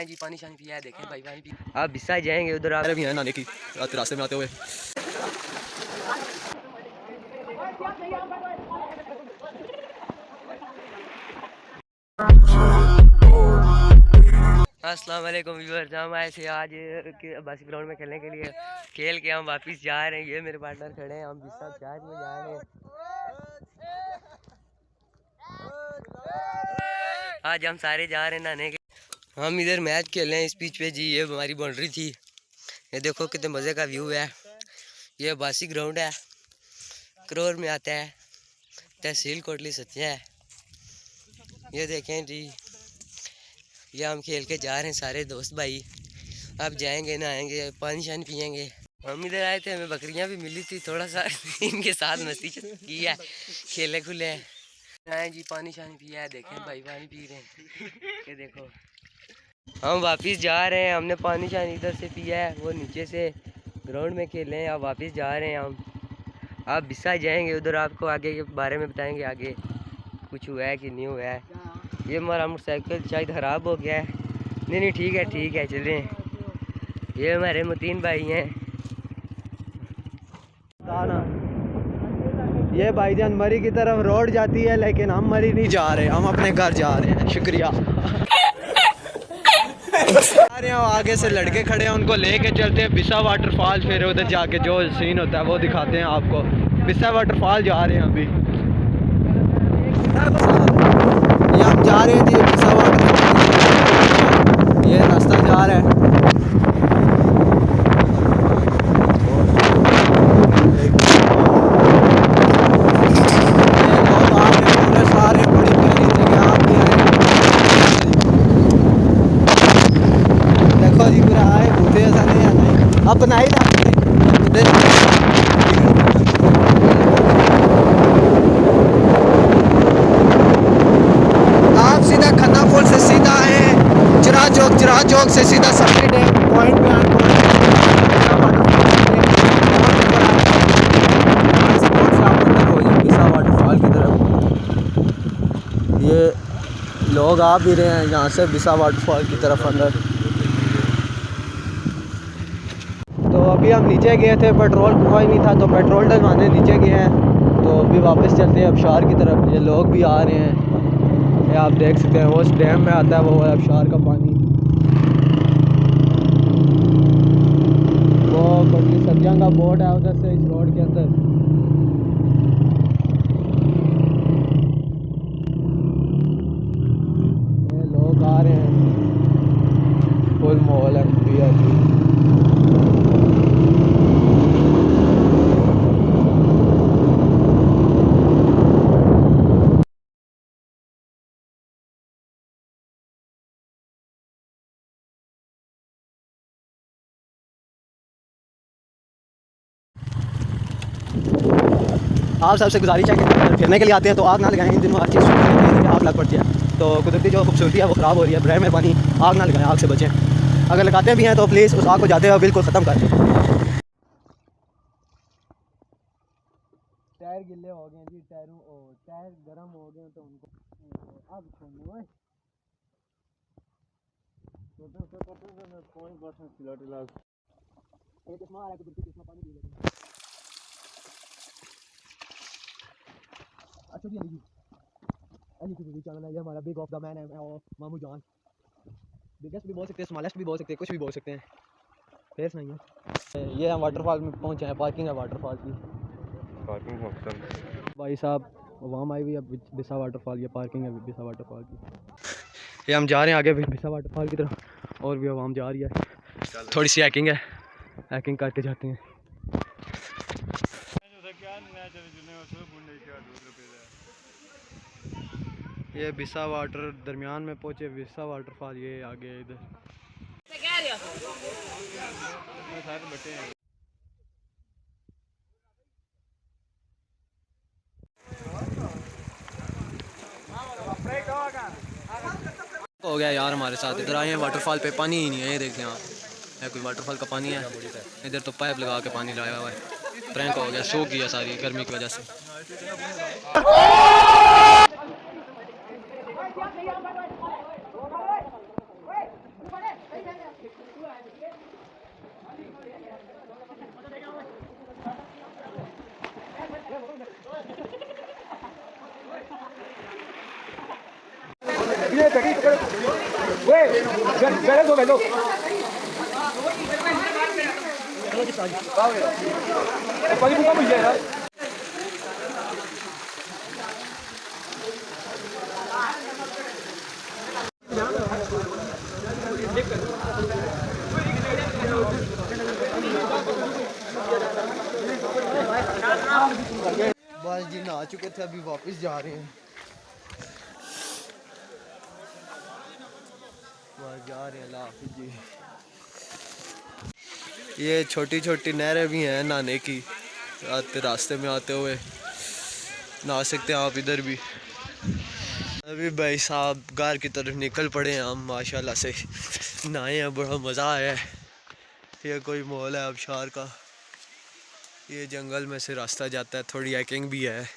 आए जी, पानी शानी पिया है, देखें भाई पानी पी। आप बिस्सा जाएंगे उधर, आप भी हैं नहाने की रास्ते में आते हुए। अस्सलाम वालेकुम व्यूअर्स, हम आए थे आज बासी ग्राउंड में खेलने के लिए। खेल के हम वापस जा रहे हैं। ये मेरे पार्टनर खड़े हैं, हम बिस्सा शहर में जा रहे हैं। आज हम सारे जा रहे हैं नहाने के। हम इधर मैच खेल रहे हैं इस पिच पे जी। ये हमारी बाउंड्री थी। ये देखो कितने मज़े का व्यू है। ये बासी ग्राउंड है, करोर में आता है, तहसील कोटली सत्या है। ये देखें जी, ये हम खेल के जा रहे हैं सारे दोस्त भाई। अब जाएंगे नहाएंगे, पानी शानी पियेंगे। हम इधर आए थे, हमें बकरियां भी मिली थी, थोड़ा सा इनके साथ मस्ती की है, खेले खुले हैं। आए जी, पानी शानी पिया है, देखें भाई पानी पी रहे हैं। ये देखो हम वापस जा रहे हैं। हमने पानी शानी इधर से पिया है, वो नीचे से ग्राउंड में खेले हैं। अब वापस जा रहे हैं हम। आप बिस्सा जाएंगे उधर, आपको आगे के बारे में बताएंगे, आगे कुछ हुआ है कि नहीं हुआ है। ये हमारा मोटरसाइकिल शायद ख़राब हो गया है। नहीं ठीक है चलें। ये हमारे मुतीन भाई हैं। ये भाईजान मरी की तरफ रोड जाती है, लेकिन हम मरी नहीं जा रहे, हम अपने घर जा रहे हैं। शुक्रिया। आगे से लड़के खड़े हैं, उनको लेके चलते हैं बिस्सा वाटरफॉल। फिर उधर जाके जो सीन होता है वो दिखाते हैं आपको। बिस्सा वाटरफॉल जा रहे हैं अभी। ये हम जा रहे हैं जी बिस्सा वाटरफॉल। ये रास्ता जा रहा है। अपना ही आप सीधा खन्ना पुल से सीधा है चिरा चौक से सीधा सफरी डैम पॉइंट पे वाटरफॉल की तरफ। ये लोग आ भी रहे हैं यहाँ से बिस्सा वाटरफॉल की तरफ अंदर। तो अभी हम नीचे गए थे, पेट्रोल कोई नहीं था तो पेट्रोल डलवाने नीचे गए हैं। तो अभी वापस चलते हैं अबशार की तरफ। ये लोग भी आ रहे हैं, ये आप देख सकते हैं। वो उस डैम में आता है वो अबशार का पानी। वो कोटली सत्या का बोट है उधर से इस रोड के अंदर। ये लोग आ रहे हैं, फुल माहौल है। आप सबसे गुजारिश है कि फिरने के लिए आते हैं तो आग ना लगाएं। इन दिनों हर चीज़ आग लग पड़ती है, तो कुदरती जो खूबसूरती है वो ख़राब हो रही है। बराए मेहरबानी आग ना लगाएं, आग से बचें। अगर लगाते भी हैं तो प्लीज़ उस आग को जाते हुए बिल्कुल ख़त्म कर दें। टायर गिले हो गए जी, टायर गर्म हो गए तो उनको आग छोड़ने अच्छा जी। अली की चैनल है, ये हमारा बिग ऑफ द मैन है और मामू जान। बिगेस्ट भी बोल सकते हैं, स्मॉलेस्ट भी बोल सकते हैं, कुछ भी बोल सकते हैं, फेस नहीं है। ये हम वाटरफॉल में पहुंचे हैं, पार्किंग है वाटरफॉल की। पार्किंग भाई साहब वहाँ आई हुई है बिस्सा वाटरफॉल। ये पार्किंग है बिस्सा वाटरफॉल की। ये हम जा रहे हैं आगे बिस्सा वाटरफॉल की तरफ, और भी आवाम जा रही है। थोड़ी सी हैकिंग है, हैकिंग करके जाते हैं। ये बिस्सा वाटर दरमियान में पहुंचे, बिस्सा वाटरफॉल ये आगे इधर। हो गया यार हमारे साथ, इधर आए हैं वाटरफॉल पे, पानी ही नहीं है। ये देखते हैं आप, कोई वाटरफॉल का पानी है। इधर तो पाइप लगा के पानी लाया हुआ है। प्रैंक हो गया, सूख गया सारी गर्मी की वजह से। गलत हो गए लोग। पानी पूरा मुझे यार। बस जी नहा चुके थे, अभी वापस जा रहे हैं। बस जा रहे हैं, अल्लाह हाफिज़ जी। ये छोटी छोटी नहरें भी हैं नहाने की, आते रास्ते में आते हुए नहा सकते हैं आप इधर भी। अभी भाई साहब घर की तरफ निकल पड़े हैं हम, माशाल्लाह से नहाए हैं, बड़ा मज़ा आया है। ये कोई मॉल है आबशार का, ये जंगल में से रास्ता जाता है, थोड़ी हाइकिंग भी है।